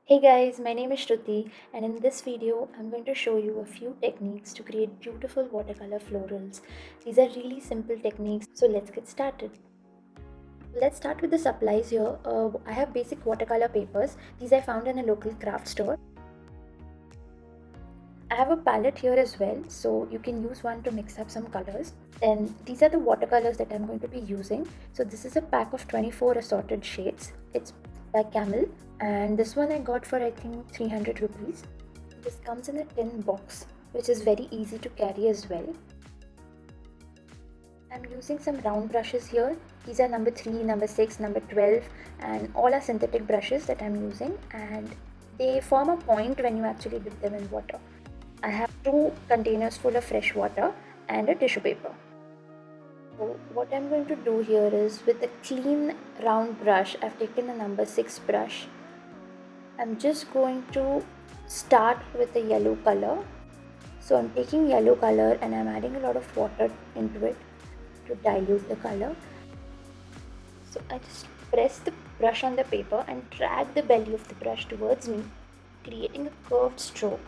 Hey guys, my name is Shruti, and in this video I'm going to show you a few techniques to create beautiful watercolor florals. These are really simple techniques, so let's get started. Let's start with the supplies here. I have basic watercolor papers. These I found in a local craft store. I have a palette here as well, so you can use one to mix up some colors. Then these are the watercolors that I'm going to be using. So this is a pack of 24 assorted shades. It's by Camel, and this one I got for I think 300 rupees. This comes in a tin box, which is very easy to carry as well. I'm using some round brushes here. These are number 3, number 6, number 12, and all are synthetic brushes that I'm using, and they form a point when you actually dip them in water. I have 2 containers full of fresh water and a tissue paper. So what I'm going to do here is, with a clean round brush, I've taken a number 6 brush. I'm just going to start with the yellow color. So I'm taking yellow color and I'm adding a lot of water into it to dilute the color. So I just press the brush on the paper and drag the belly of the brush towards me, creating a curved stroke.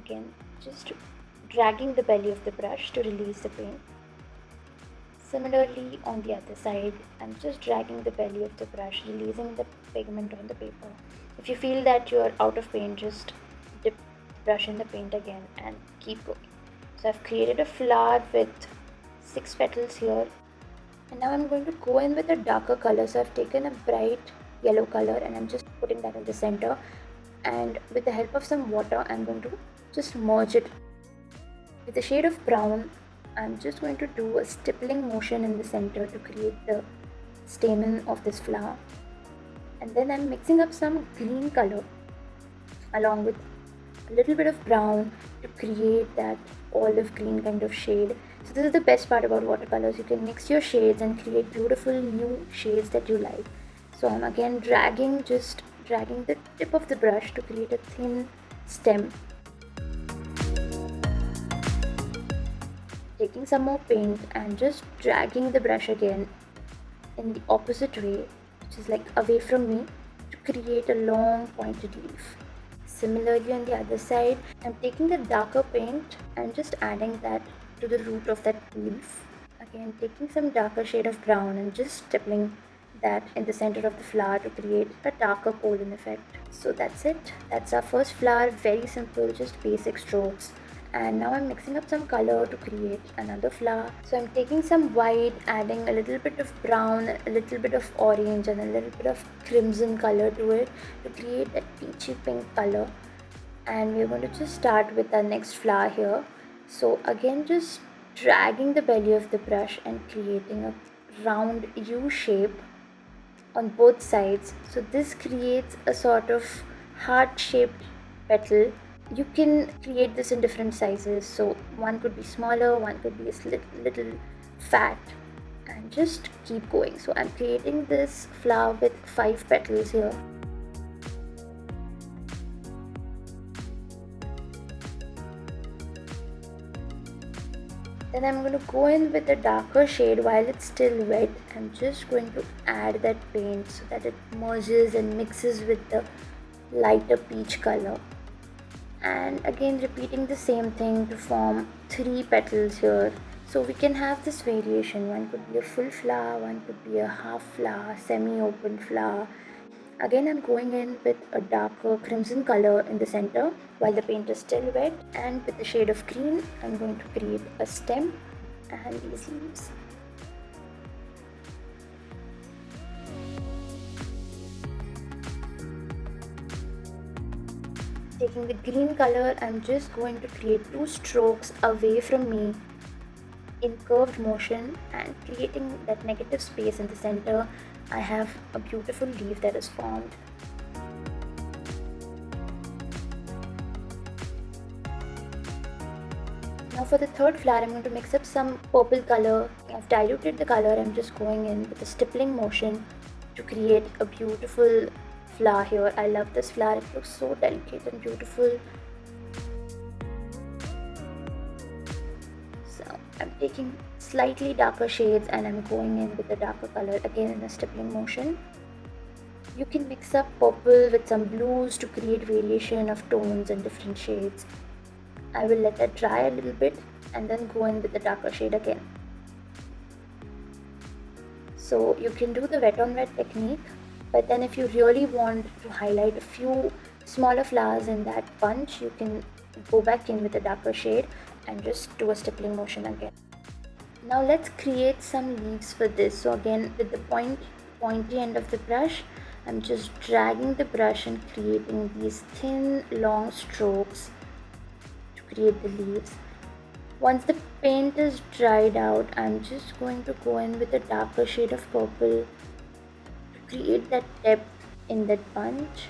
Again, just dragging the belly of the brush to release the paint. Similarly, on the other side, I'm just dragging the belly of the brush, releasing the pigment on the paper. If you feel that you're out of paint, just dip the brush in the paint again and keep going. So I've created a flower with 6 petals here. And now I'm going to go in with a darker color. So I've taken a bright yellow color and I'm just putting that at the center. And with the help of some water, I'm going to just merge it. With the shade of brown, I'm just going to do a stippling motion in the center to create the stamen of this flower. And then I'm mixing up some green color along with a little bit of brown to create that olive green kind of shade. So this is the best part about watercolors. You can mix your shades and create beautiful new shades that you like. So I'm again just dragging the tip of the brush to create a thin stem. Taking some more paint and just dragging the brush again in the opposite way, which is like away from me, to create a long pointed leaf. Similarly, on the other side, I'm taking the darker paint and just adding that to the root of that leaf. Again, taking some darker shade of brown and just stippling that in the center of the flower to create a darker golden effect. So that's it. That's our first flower. Very simple, just basic strokes. And now I'm mixing up some color to create another flower. So I'm taking some white, adding a little bit of brown, a little bit of orange and a little bit of crimson color to it to create that peachy pink color. And we're going to just start with our next flower here. So again, just dragging the belly of the brush and creating a round U shape on both sides. So this creates a sort of heart shaped petal. You can create this in different sizes, so one could be smaller, one could be a little fat, and just keep going. So I'm creating this flower with 5 petals here. Then I'm going to go in with a darker shade while it's still wet. I'm just going to add that paint so that it merges and mixes with the lighter peach color. And again repeating the same thing to form 3 petals here. So we can have this variation. One could be a full flower, one could be a half flower, semi-open flower. Again, I'm going in with a darker crimson color in the center while the paint is still wet, and with the shade of green, I'm going to create a stem and these leaves. Taking the green color, I'm just going to create 2 strokes away from me in curved motion and creating that negative space in the center. I have a beautiful leaf that is formed. Now for the third flower, I'm going to mix up some purple color. I've diluted the color. I'm just going in with a stippling motion to create a beautiful flower here. I love this flower. It looks so delicate and beautiful. So I'm taking slightly darker shades and I'm going in with a darker color again in a stippling motion. You can mix up purple with some blues to create variation of tones and different shades. I will let that dry a little bit and then go in with the darker shade again. So you can do the wet on wet technique, but then if you really want to highlight a few smaller flowers in that bunch, you can go back in with a darker shade and just do a stippling motion again. Now let's create some leaves for this. So again, with the pointy end of the brush, I'm just dragging the brush and creating these thin long strokes to create the leaves. Once the paint is dried out, I'm just going to go in with a darker shade of purple to create that depth in that bunch.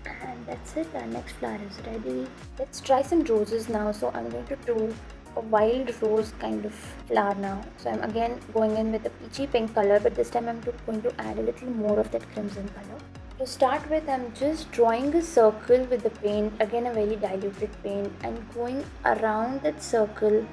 And that's it, our next flower is ready. Let's try some roses now. So I'm going to do a wild rose kind of flower now. So I'm again going in with a peachy pink color, but this time I'm going to add a little more of that crimson color. To start with, I'm just drawing a circle with the paint, again a very diluted paint, and going around that circle,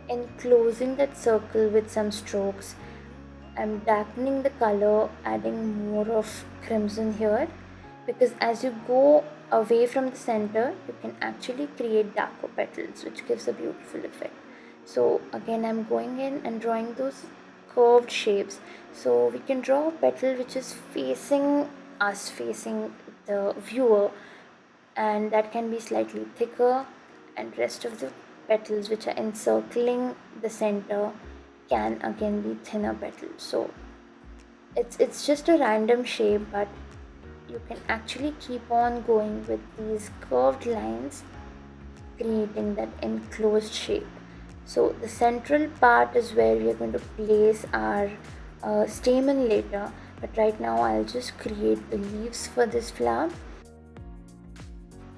enclosing that circle with some strokes. I'm darkening the color, adding more of crimson here, because as you go away from the center, you can actually create darker petals, which gives a beautiful effect. So again, I'm going in and drawing those curved shapes. So we can draw a petal which is facing us, facing the viewer, and that can be slightly thicker, and rest of the petals which are encircling the center can again be thinner petals. So it's just a random shape, but you can actually keep on going with these curved lines, creating that enclosed shape. So the central part is where we are going to place our stamen later, but right now I'll just create the leaves for this flower.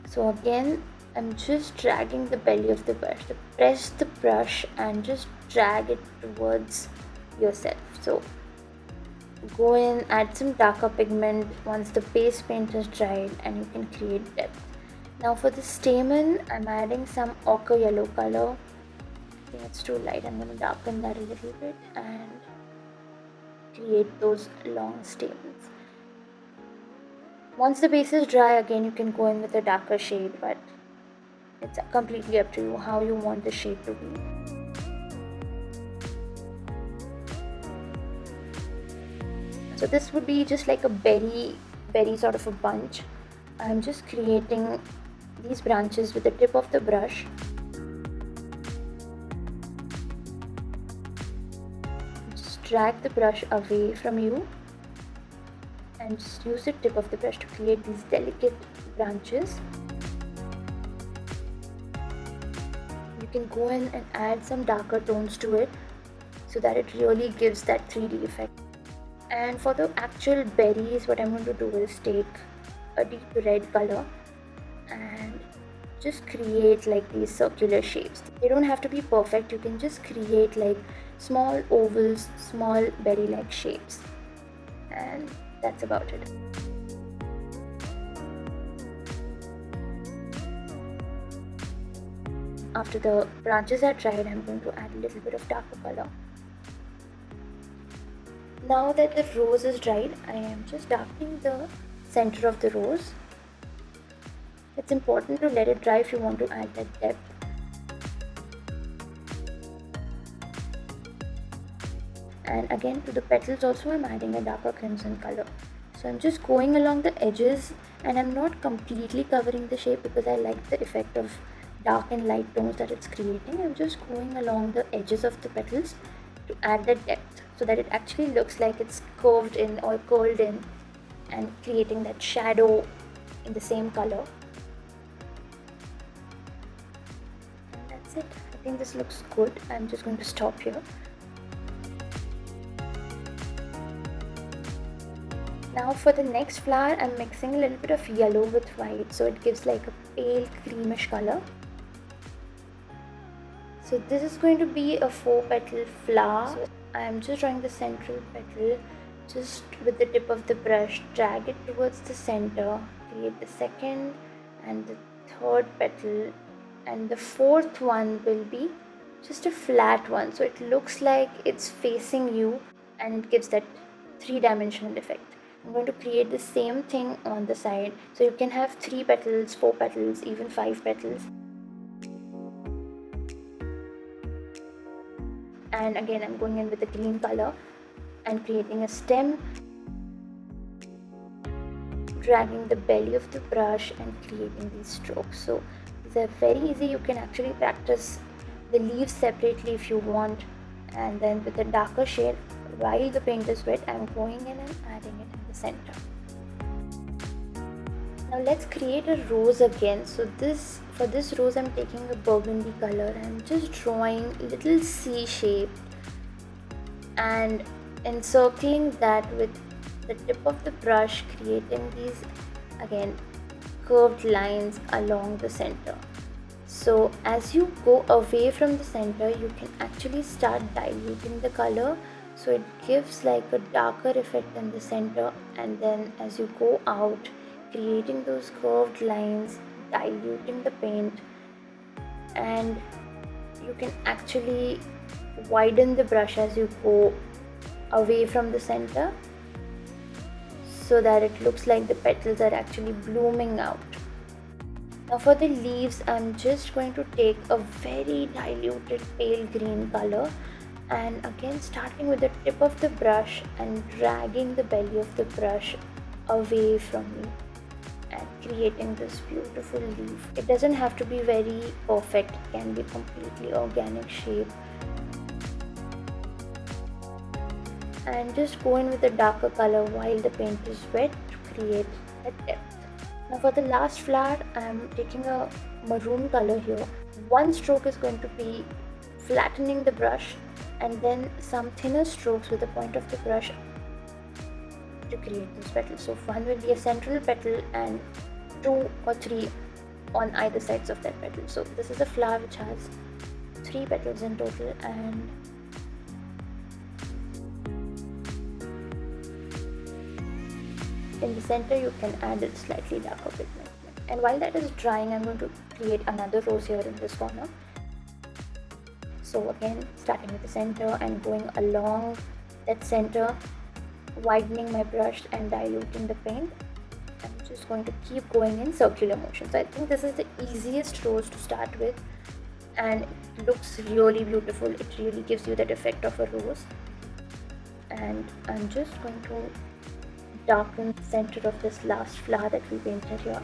So again, I'm just dragging the belly of the brush. So press the brush and just drag it towards yourself. So go in, add some darker pigment once the base paint is dried, and you can create depth. Now for the stamen, I'm adding some ochre yellow color. I think it's too light. I'm going to darken that a little bit and create those long stamens. Once the base is dry, again you can go in with a darker shade, but it's completely up to you how you want the shade to be. So this would be just like a berry sort of a bunch. I'm just creating these branches with the tip of the brush. Just drag the brush away from you and just use the tip of the brush to create these delicate branches. You can go in and add some darker tones to it so that it really gives that 3D effect. And for the actual berries, what I'm going to do is take a deep red color and just create like these circular shapes. They don't have to be perfect. You can just create like small ovals, small berry-like shapes, and that's about it. After the branches are dried, I'm going to add a little bit of darker color. Now that the rose is dried, I am just darkening the center of the rose. It's important to let it dry if you want to add that depth. And again, to the petals also I'm adding a darker crimson color. So I'm just going along the edges, and I'm not completely covering the shape because I like the effect of dark and light tones that it's creating. I'm just going along the edges of the petals to add that depth so that it actually looks like it's curved in or curled in, and creating that shadow in the same color. And that's it. I think this looks good. I'm just going to stop here. Now for the next flower, I'm mixing a little bit of yellow with white, so it gives like a pale creamish color. So this is going to be a 4-petal flower. So I'm just drawing the central petal, just with the tip of the brush, drag it towards the center, create the second and the third petal, and the fourth one will be just a flat one, so it looks like it's facing you and it gives that 3-dimensional effect. I'm going to create the same thing on the side. So you can have 3 petals, 4 petals, even 5 petals. And again, I'm going in with the green color and creating a stem, dragging the belly of the brush and creating these strokes. So these are very easy. You can actually practice the leaves separately if you want, and then with a darker shade while the paint is wet, I'm going in and adding it in the center. Now let's create a rose again. So for this rose, I'm taking a burgundy color and just drawing a little C shape and encircling that with the tip of the brush, creating these again curved lines along the center. So as you go away from the center, you can actually start diluting the color, so it gives like a darker effect in the center, and then as you go out, creating those curved lines, diluting the paint, and you can actually widen the brush as you go away from the center so that it looks like the petals are actually blooming out. Now for the leaves, I'm just going to take a very diluted pale green color and again starting with the tip of the brush and dragging the belly of the brush away from me and creating this beautiful leaf. It doesn't have to be very perfect, it can be completely organic shape. And just go in with a darker color while the paint is wet to create a depth. Now for the last flower, I'm taking a maroon color here. One stroke is going to be flattening the brush and then some thinner strokes with the point of the brush to create this petal. So one will be a central petal and 2 or 3 on either sides of that petal. So this is a flower which has 3 petals in total, and in the center you can add a slightly darker pigment. And while that is drying, I'm going to create another rose here in this corner. So again, starting with the center and going along that center, widening my brush and diluting the paint. I'm just going to keep going in circular motion. So I think this is the easiest rose to start with, and it looks really beautiful. It really gives you that effect of a rose. And I'm just going to darken the center of this last flower that we painted here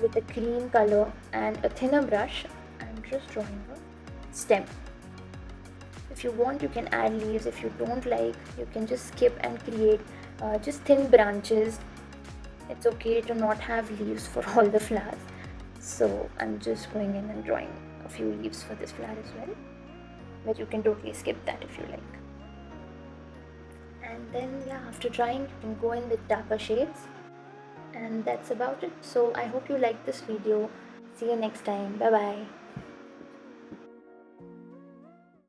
with a green color and a thinner brush. I'm just drawing a stem. If you want, you can add leaves. If you don't like, you can just skip and create just thin branches. It's okay to not have leaves for all the flowers. So I'm just going in and drawing a few leaves for this flower as well, but you can totally skip that if you like. And then after drying, you can go in with darker shades, and that's about it. So I hope you liked this video. See you next time. Bye bye.